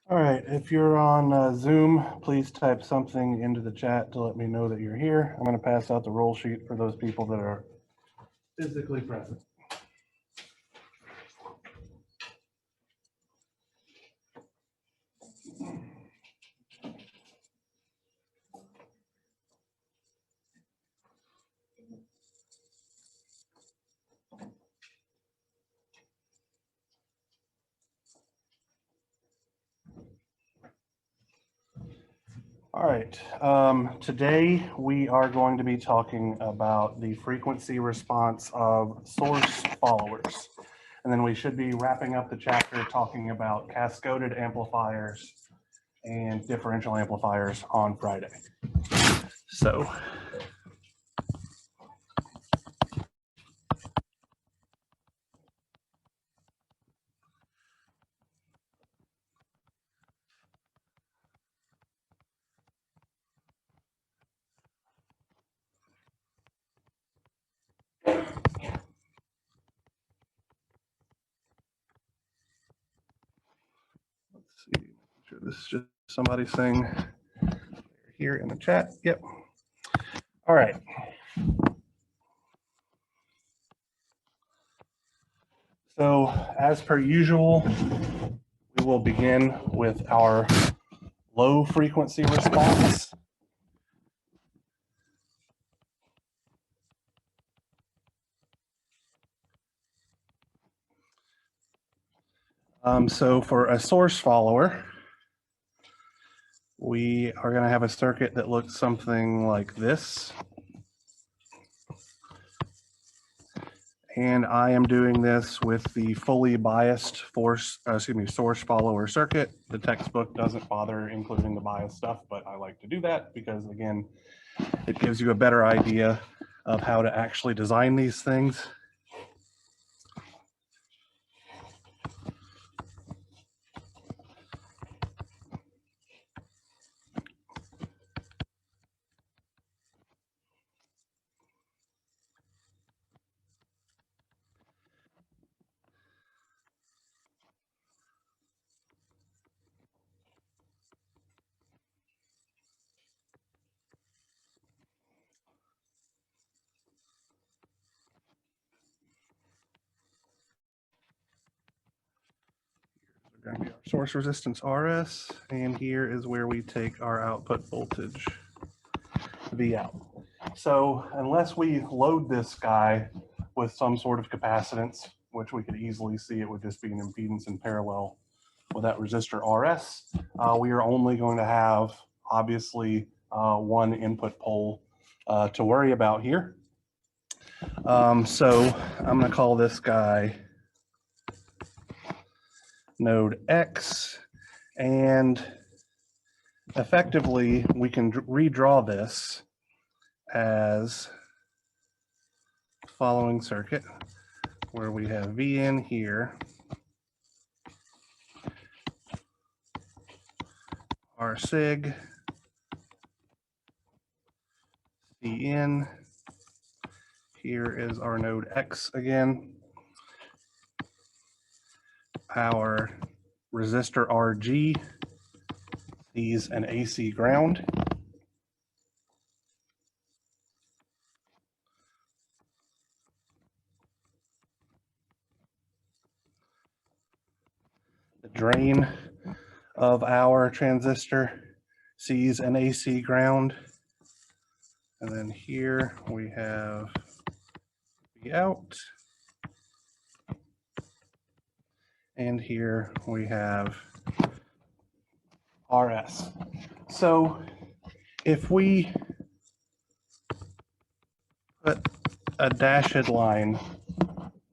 All right, if you're on Zoom, please type something into the chat to let me know that you're here. I'm going to pass out the roll sheet for those people that are physically present. All right, today we are going to be talking about the frequency response of source followers. And then we should be wrapping up the chapter talking about cascaded amplifiers and differential amplifiers on Friday. So let's see, make sure this is just somebody saying here in the chat. Yep. All right. So as per usual, we will begin with our low frequency response. So for a source follower, we are going to have a circuit that looks something like this. And I am doing this with the fully biased source follower circuit. The textbook doesn't bother including the bias stuff, but I like to do that because, again, it gives you a better idea of how to actually design these things. Going to be our source resistance RS, and here is where we take our output voltage V out. So unless we load this guy with some sort of capacitance, which we could easily see it would just be an impedance in parallel with that resistor RS, we are only going to have, obviously, one input pole to worry about here. So I'm going to call this guy node X, and effectively we can redraw this as following circuit where we have V in here, R sig, C in, here is our node X again, our resistor RG sees an AC ground. The drain of our transistor sees an AC ground. And then here we have the out. And here we have RS. So if we put a dashed line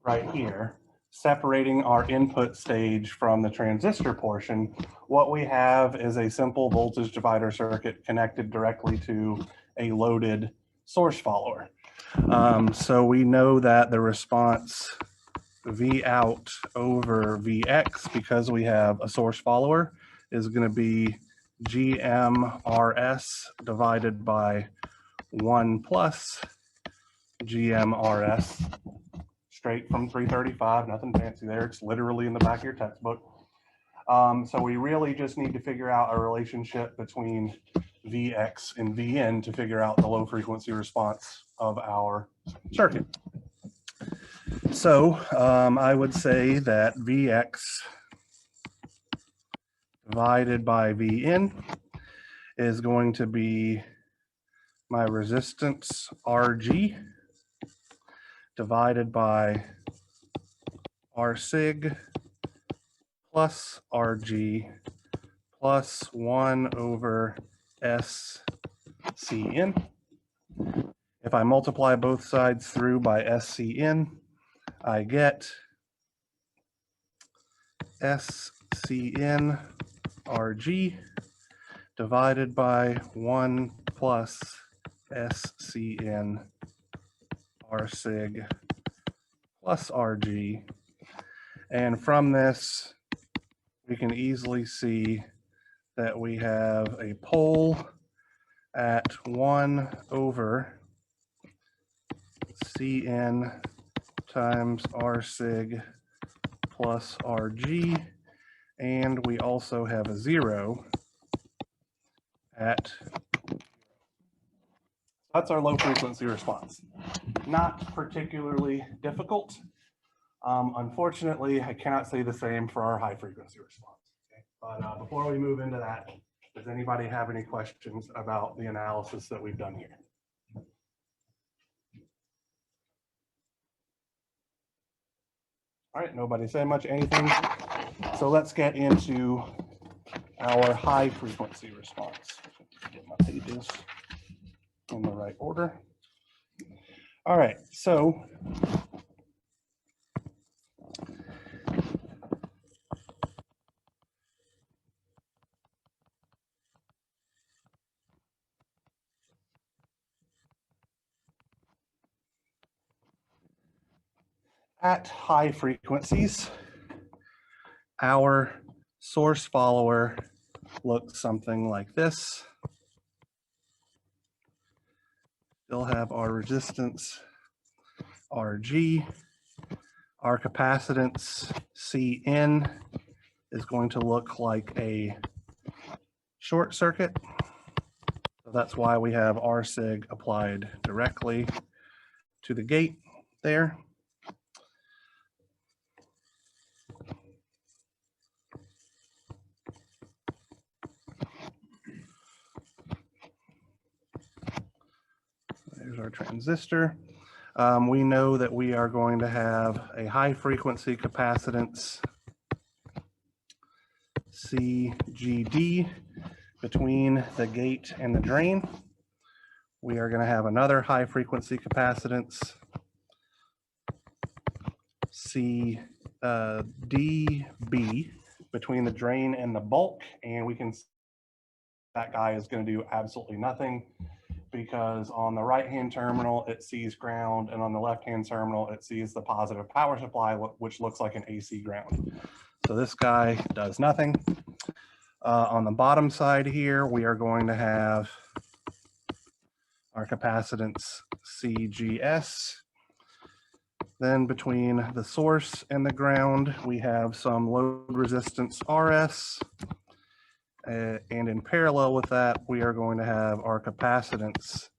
right here, separating our input stage from the transistor portion, what we have is a simple voltage divider circuit connected directly to a loaded source follower. So we know that the response V out over Vx, because we have a source follower, is going to be GMRS divided by 1 plus GMRS, straight from 335, nothing fancy there. It's literally in the back of your textbook. So we really just need to figure out a relationship between Vx and Vn to figure out the low frequency response of our circuit. So I would say that Vx divided by Vn is going to be my resistance Rg divided by R sig plus Rg plus 1 over SCN. If I multiply both sides through by SCN, I get SCN Rg divided by 1 plus SCN R sig plus Rg. And from this, we can easily see that we have a pole at 1 over Cn times R sig plus Rg, and we also have a 0 at, that's our low frequency response. Not particularly difficult. Unfortunately, I cannot say the same for our high frequency response. Okay? But before we move into that, does anybody have any questions about the analysis that we've done here? All right, nobody say much anything. So let's get into our high frequency response. Get my pages in the right order. All right, so at high frequencies, our source follower looks something like this. Still have our resistance Rg. Our capacitance Cn is going to look like a short circuit. So that's why we have R sig applied directly to the gate there. There's our transistor. We know that we are going to have a high frequency capacitance CGD between the gate and the drain. We are going to have another high frequency capacitance CDB between the drain and the bulk, and we can see that guy is going to do absolutely nothing, because on the right hand terminal it sees ground, and on the left hand terminal it sees the positive power supply, which looks like an AC ground. So this guy does nothing. On the bottom side here, we are going to have our capacitance CGS. Then between the source and the ground, we have some load resistance RS. And in parallel with that, we are going to have our capacitance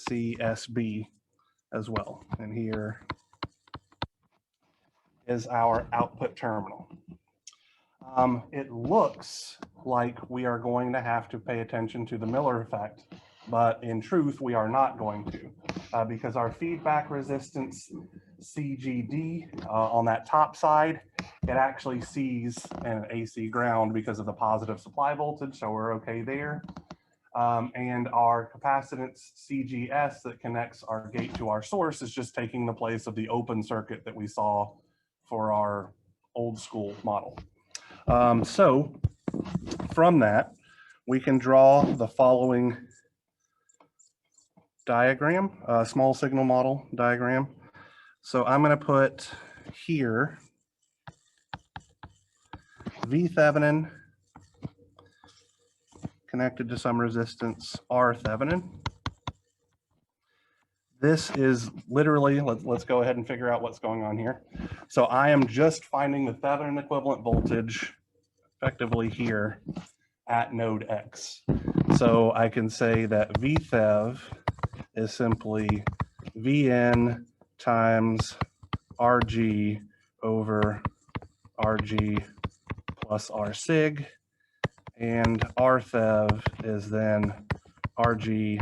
CSB as well. And here is our output terminal. It looks like we are going to have to pay attention to the Miller effect, but in truth, we are not going to, because our feedback resistance CGD on that top side, it actually sees an AC ground because of the positive supply voltage, so we're okay there. And our capacitance CGS that connects our gate to our source is just taking the place of the open circuit that we saw for our old school model. So from that, we can draw the following diagram, small signal model diagram. So I'm going to put here V Thevenin connected to some resistance R Thevenin. This is literally, let's go ahead and figure out what's going on here. So I am just finding the Thevenin equivalent voltage effectively here at node X. So I can say that VThev is simply Vn times Rg over Rg plus R sig, and Rthev is then Rg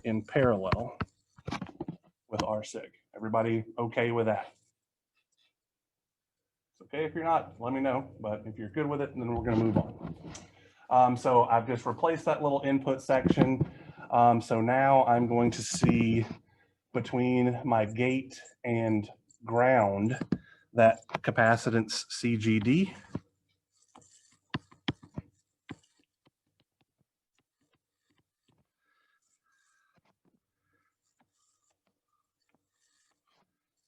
in parallel with R sig. Everybody okay with that? It's okay if you're not, let me know, but if you're good with it, then we're going to move on. So I've just replaced that little input section. So now I'm going to see between my gate and ground that capacitance CGD.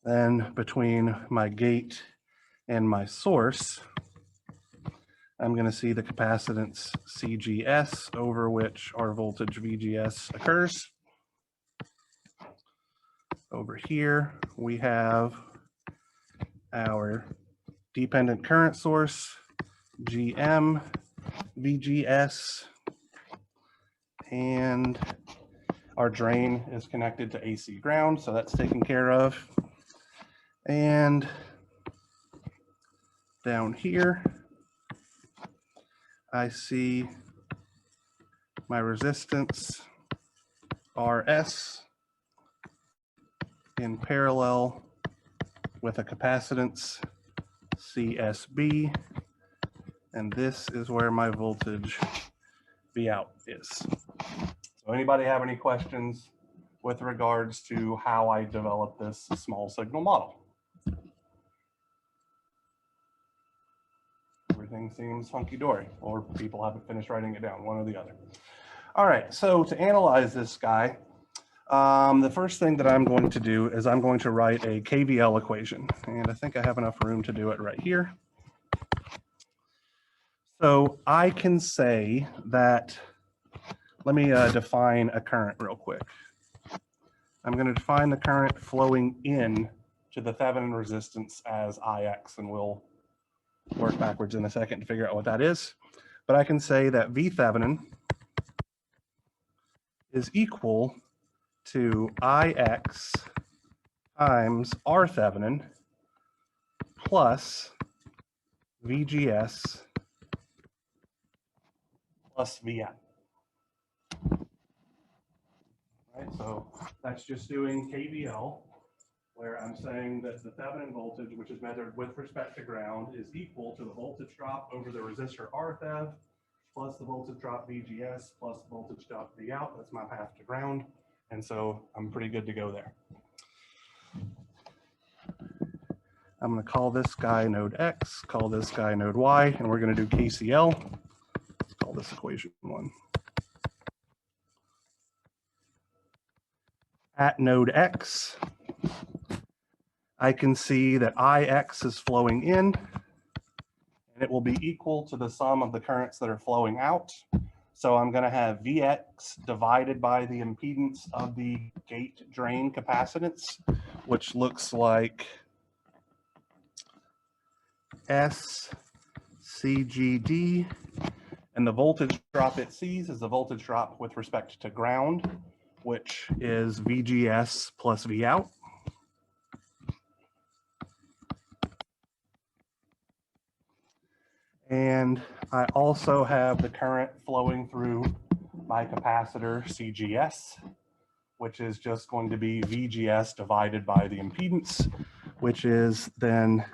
Then between my gate and my source, I'm going to see the capacitance CGS, over which our voltage VGS occurs. Over here, we have our dependent current source, GM, VGS, and our drain is connected to AC ground, so that's taken care of. And down here, I see my resistance RS in parallel with a capacitance CSB, and this is where my voltage Vout is. So anybody have any questions with regards to how I developed this small signal model? Everything seems hunky-dory, or people haven't finished writing it down, one or the other. All right, so to analyze this guy, the first thing that I'm going to do is I'm going to write a KVL equation, and I think I have enough room to do it right here. So I can say that, let me define a current real quick. I'm going to define the current flowing in to the Thevenin resistance as Ix, and we'll work backwards in a second to figure out what that is. But I can say that V Thevenin is equal to Ix times R Thevenin plus VGS plus Vn. Right, so that's just doing KVL, where I'm saying that the Thevenin voltage, which is measured with respect to ground, is equal to the voltage drop over the resistor Rthev plus the voltage drop VGS plus the voltage drop Vout. That's my path to ground. And so I'm pretty good to go there. I'm going to call this guy node X, call this guy node Y, and we're going to do KCL. Let's call this equation 1. At node X, I can see that Ix is flowing in, and it will be equal to the sum of the currents that are flowing out. So I'm going to have Vx divided by the impedance of the gate drain capacitance, which looks like SCGD, and the voltage drop it sees is the voltage drop with respect to ground, which is VGS plus Vout. And I also have the current flowing through my capacitor CGS, which is just going to be VGS divided by the impedance, which is then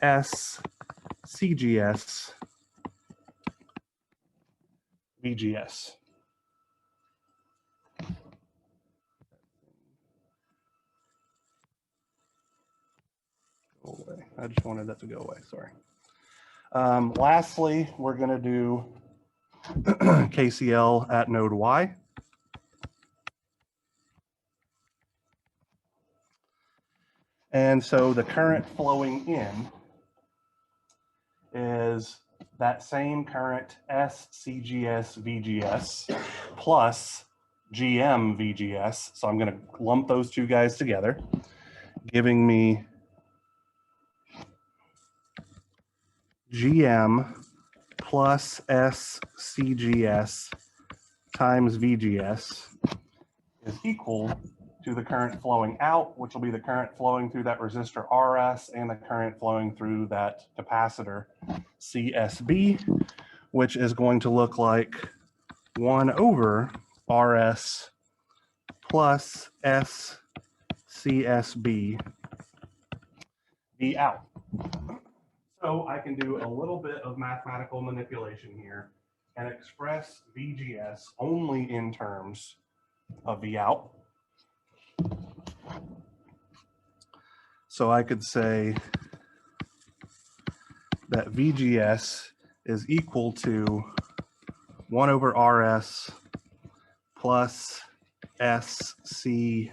SCGS VGS. Go away. I just wanted that to go away, sorry. Lastly, we're going to do KCL at node Y. And so the current flowing in is that same current SCGS VGS plus GM VGS. So I'm going to lump those two guys together, giving me GM plus SCGS times VGS is equal to the current flowing out, which will be the current flowing through that resistor RS and the current flowing through that capacitor CSB, which is going to look like 1 over RS plus SCSB V out. So I can do a little bit of mathematical manipulation here and express VGS only in terms of V out. So I could say that VGS is equal to 1 over RS plus SC,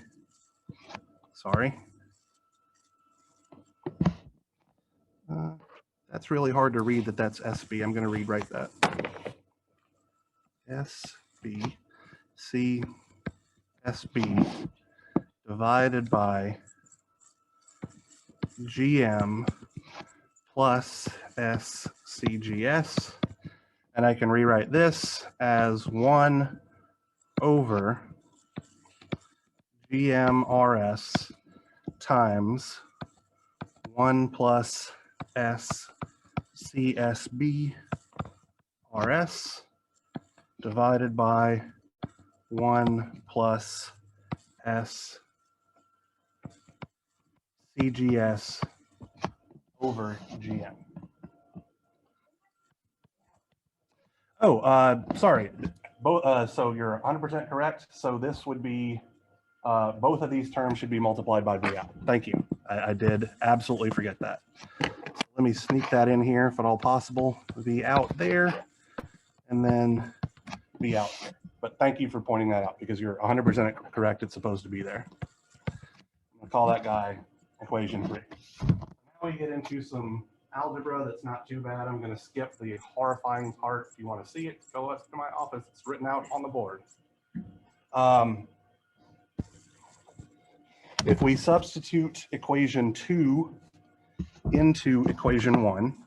that's really hard to read that that's SB. I'm going to rewrite that. SB, C, SB divided by GM plus SCGS. And I can rewrite this as 1 over GMRS times 1 plus SCSB RS divided by 1 plus SCGS over GM. Oh, sorry. So you're 100% correct. So this would be, both of these terms should be multiplied by V out. Thank you. I did absolutely forget that. So let me sneak that in here if at all possible. V out there, and then V out there. But thank you for pointing that out because you're 100% correct. It's supposed to be there. I'm gonna call that guy equation 3. Now we get into some algebra that's not too bad. I'm going to skip the horrifying part. If you want to see it, go up to my office. It's written out on the board. If we substitute equation 2 into equation 1,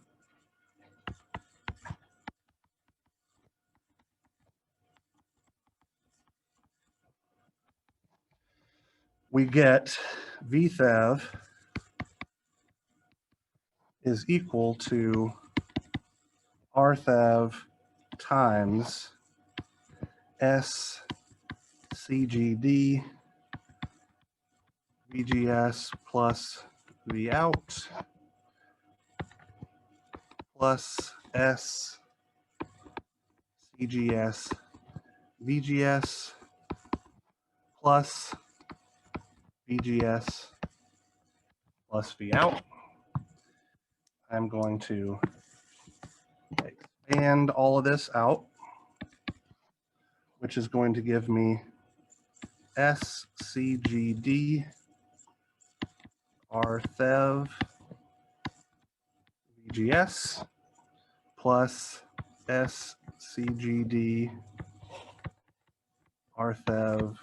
we get VThev is equal to RThev times SCGD VGS plus V out plus SCGS VGS plus VGS plus V out. I'm going to expand all of this out, which is going to give me SCGD RThev VGS plus SCGD RThev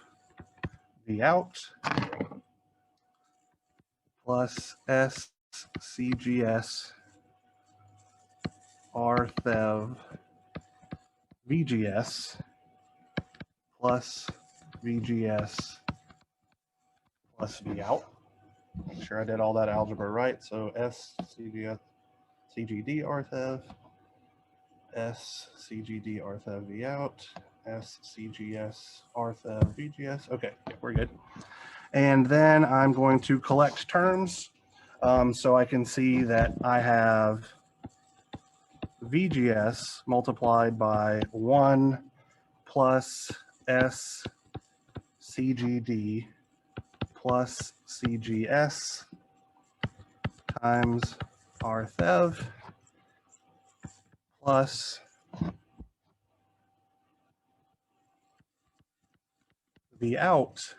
V out plus SCGS RThev VGS plus VGS plus V out. Make sure I did all that algebra right. So SCGS CGD RThev, SCGD RThev V out, SCGS RThev VGS. Okay, we're good. And then I'm going to collect terms. So I can see that I have VGS multiplied by 1 plus SCGD plus CGS times RThev plus V out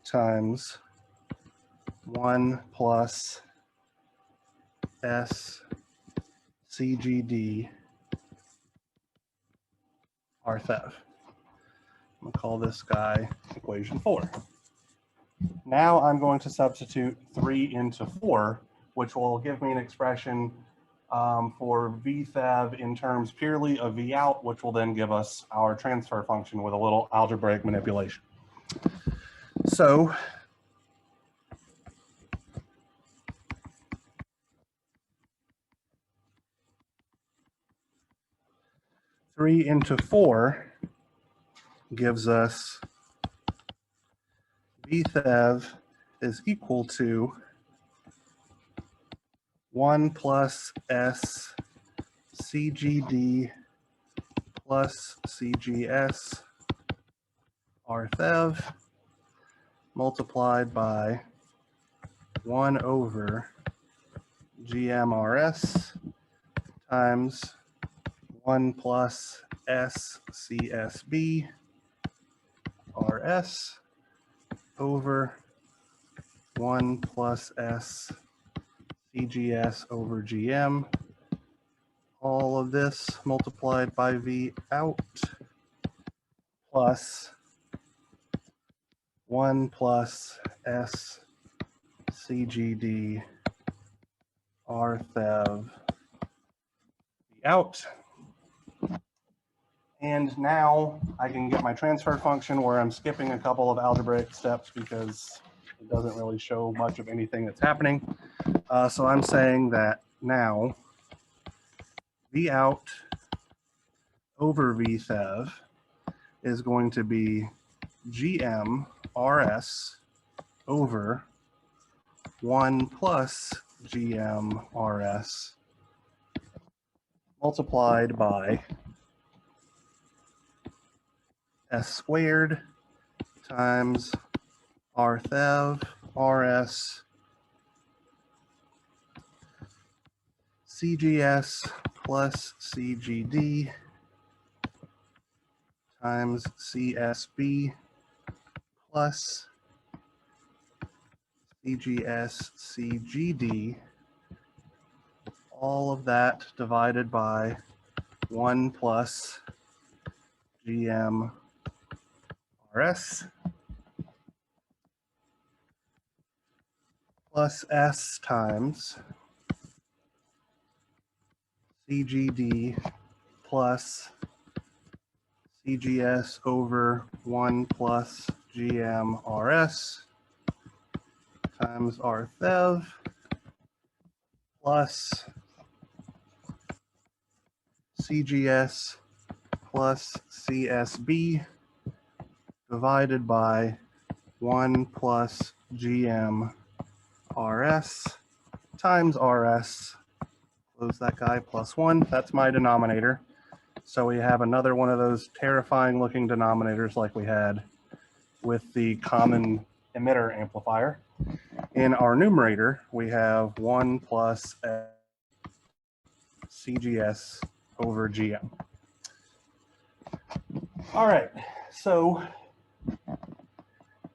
times 1 plus SCGD RThev. I'm going to call this guy equation 4. Now I'm going to substitute 3 into 4, which will give me an expression for VThev in terms purely of V out, which will then give us our transfer function with a little algebraic manipulation. So three into 4 gives us VThev is equal to 1 plus S CGD plus CGS RThev multiplied by 1 over GMRS times 1 plus S CSB RS over 1 plus S CGS over GM. All of this multiplied by V out plus 1 plus S CGD RThev V out. And now I can get my transfer function where I'm skipping a couple of algebraic steps because it doesn't really show much of anything that's happening. So I'm saying that now V out over VThev is going to be GM RS over 1 plus GM RS multiplied by S squared times RThev RS CGS plus CGD times CSB plus CGS CGD, all of that divided by 1 plus GM RS plus S times CGD plus CGS over 1 plus GM RS times RThev plus CGS plus CSB divided by 1 plus GM RS times RS, close that guy, plus 1. That's my denominator. So we have another one of those terrifying looking denominators like we had with the common emitter amplifier. In our numerator, we have 1 plus CGS over GM. All right, so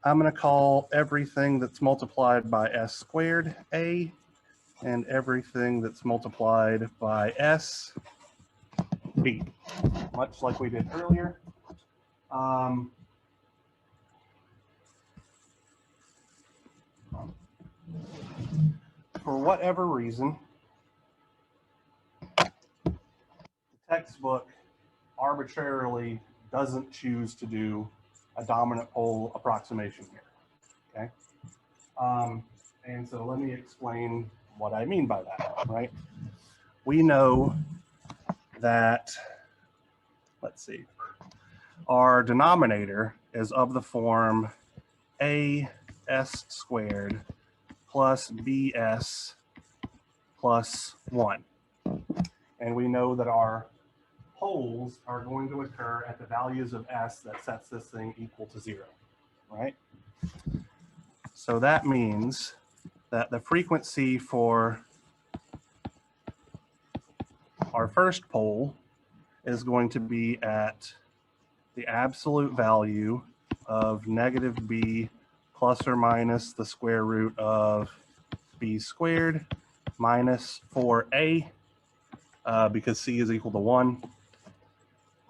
I'm going to call everything that's multiplied by S squared A, and everything that's multiplied by S B, much like we did earlier. For whatever reason, the textbook arbitrarily doesn't choose to do a dominant pole approximation here, okay? And so let me explain what I mean by that, right? We know that, let's see, our denominator is of the form AS squared plus BS plus 1. And we know that our poles are going to occur at the values of S that sets this thing equal to 0, right? So that means that the frequency for our first pole is going to be at the absolute value of negative B plus or minus the square root of B squared minus 4A, because C is equal to 1,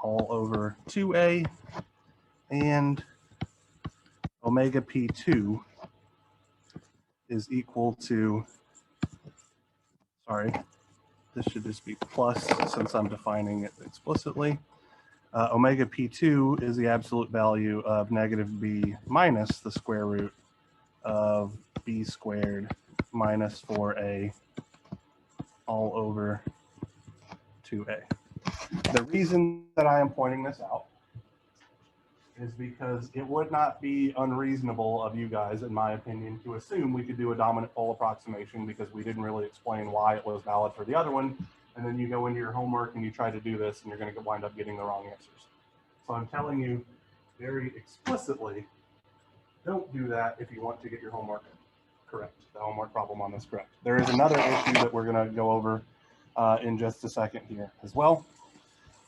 all over 2A, and omega P2 is equal to, sorry, this should just be plus since I'm defining it explicitly. Omega P2 is the absolute value of negative b minus the square root of b squared minus 4a all over 2a. The reason that I am pointing this out is because it would not be unreasonable of you guys, in my opinion, to assume we could do a dominant pole approximation because we didn't really explain why it was valid for the other one. And then you go into your homework and you try to do this and you're going to wind up getting the wrong answers. So I'm telling you very explicitly, don't do that if you want to get your homework correct, the homework problem on this correct. There is another issue that we're going to go over in just a second here as well.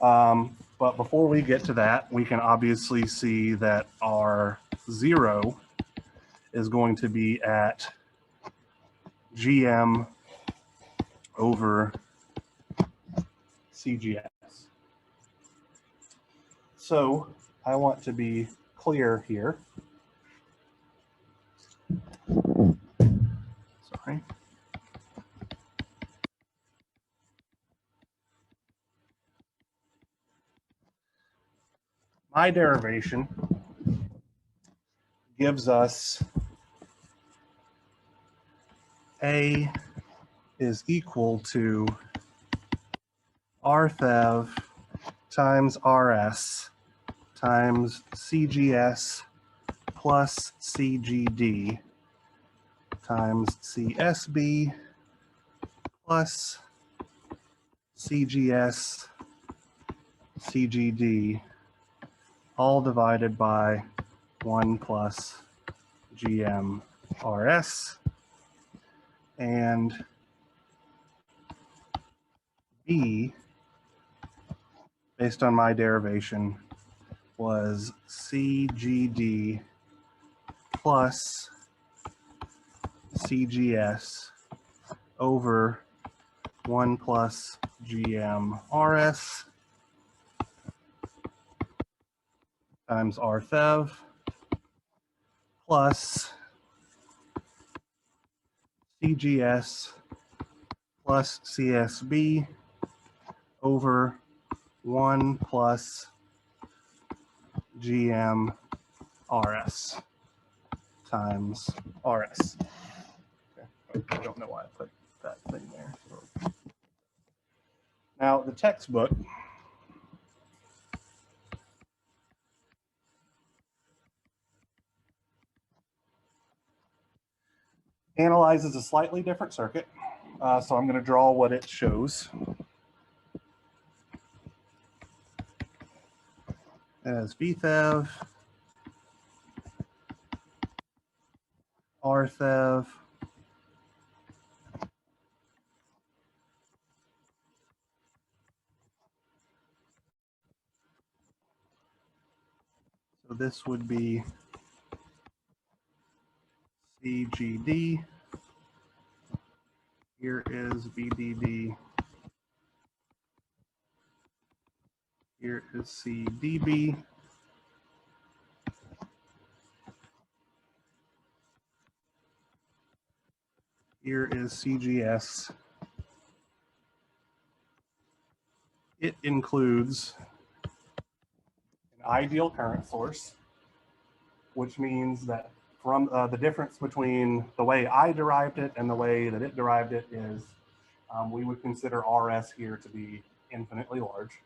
But before we get to that, we can obviously see that our 0 is going to be at GM over CGS. So I want to be clear here. Sorry. My derivation gives us A is equal to R_Thev times RS times CGS plus CGD times CSB plus CGS CGD, all divided by 1 plus GM RS, and B, based on my derivation, was CGD plus CGS over 1 plus GM RS times R_Thev plus CGS plus CSB over 1 plus GM RS times RS. Okay. I don't know why I put that thing there. Now, the textbook analyzes a slightly different circuit, so I'm going to draw what it shows. As VThev, R_Thev, so this would be CGD, here is VDD, here is CDB, here is CGS. It includes an ideal current source, which means that from the difference between the way I derived it and the way that it derived it is we would consider RS here to be infinitely large.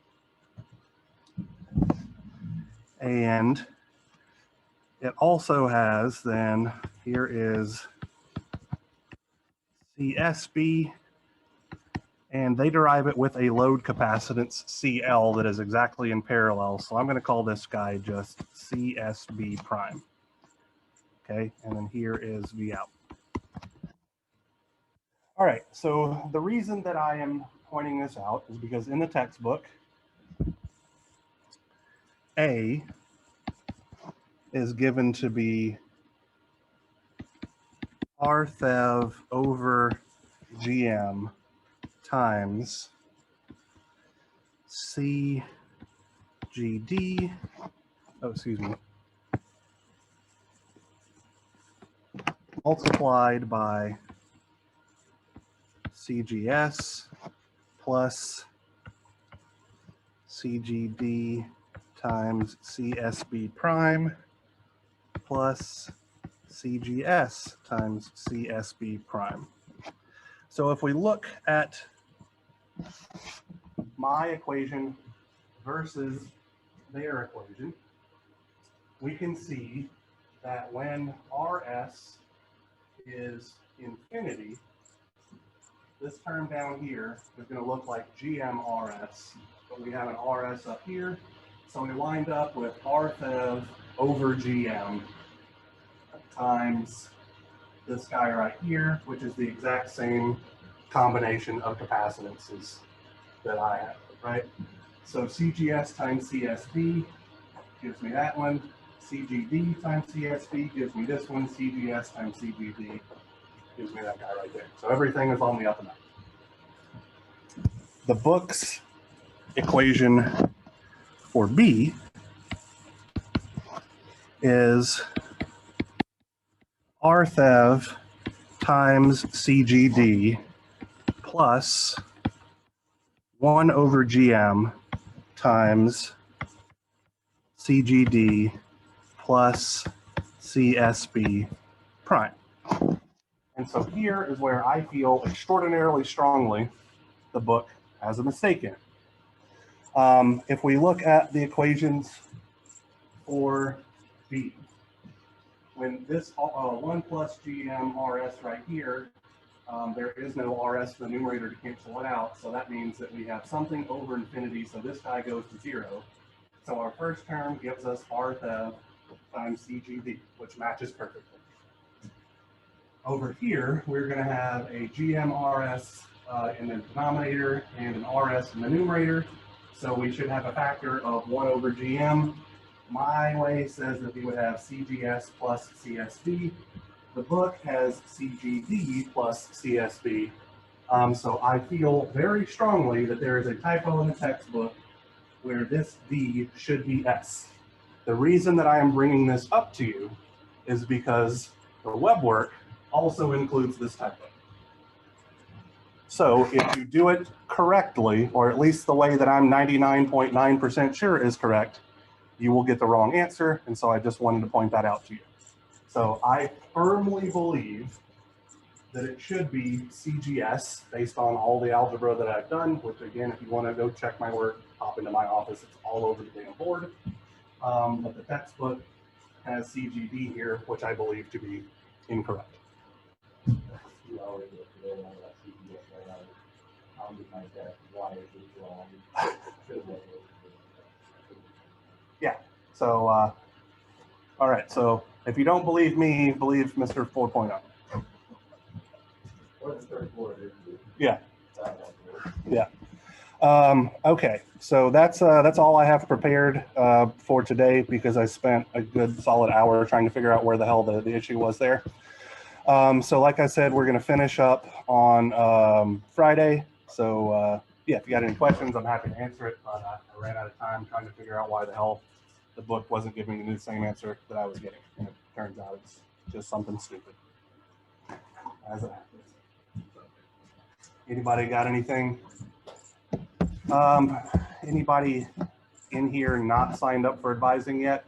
And it also has then, here is CSB, and they derive it with a load capacitance CL that is exactly in parallel. So I'm going to call this guy just CSB prime. Okay, and then here is V out. All right, so the reason that I am pointing this out is because in the textbook, A is given to be R_Thev over GM times CGD, multiplied by CGS plus CGD times CSB prime plus CGS times CSB prime. So if we look at my equation versus their equation, we can see that when RS is infinity, this term down here is going to look like GMRS, but we have an RS up here, so we wind up with RFEV over GM times this guy right here, which is the exact same combination of capacitances that I have, right? So CGS times CSB gives me that one. CGD times CSB gives me this one. CGS times CGD gives me that guy right there. So everything is on the up and up. The book's equation for B is RFEV times CGD plus 1 over GM times CGD plus CSB prime. And so here is where I feel extraordinarily strongly the book has a mistake in it. If we look at the equations for B, when this 1 plus GM RS right here, there is no RS for the numerator to cancel it out, so that means that we have something over infinity, so this guy goes to 0. So our first term gives us RFEV times CGD, which matches perfectly. Over here, we're going to have a GMRS in the denominator and an RS in the numerator, so we should have a factor of 1 over GM. My way says that we would have CGS plus CSB. The book has CGD plus CSB. So I feel very strongly that there is a typo in the textbook where this D should be S. The reason that I am bringing this up to you is because the web work also includes this typo. So if you do it correctly, or at least the way that I'm 99.9% sure is correct, you will get the wrong answer. And so I just wanted to point that out to you. So I firmly believe that it should be CGS based on all the algebra that I've done, which again, if you want to go check my work, hop into my office, it's all over the damn board. But the textbook has CGD here, which I believe to be incorrect. Yeah, so, all right, so if you don't believe me, believe Mr. 4.0. Yeah. Yeah. Okay, so that's all I have prepared for today, because I spent a good solid hour trying to figure out where the hell the issue was there. So like I said, we're going to finish up on Friday. So yeah, if you got any questions, I'm happy to answer it. But I ran out of time trying to figure out why the hell the book wasn't giving me the same answer that I was getting. And it turns out it's just something stupid. As it happens. Anybody got anything? Anybody in here not signed up for advising yet?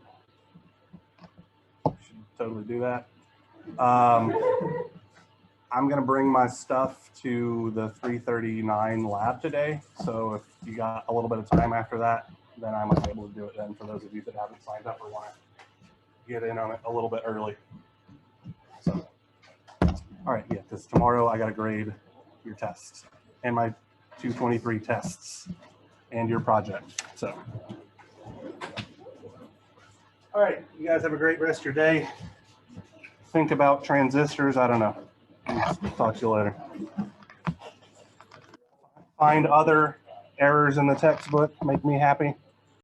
Should totally do that. I'm going to bring my stuff to the 339 lab today. So if you got a little bit of time after that, then I might be able to do it then for those of you that haven't signed up or want to get in on it a little bit early. So, all right, yeah, because tomorrow I got to grade your tests and my 223 tests and your project. So, all right, you guys have a great rest of your day. Think about transistors. I don't know. Talk to you later. Find other errors in the textbook. Make me happy.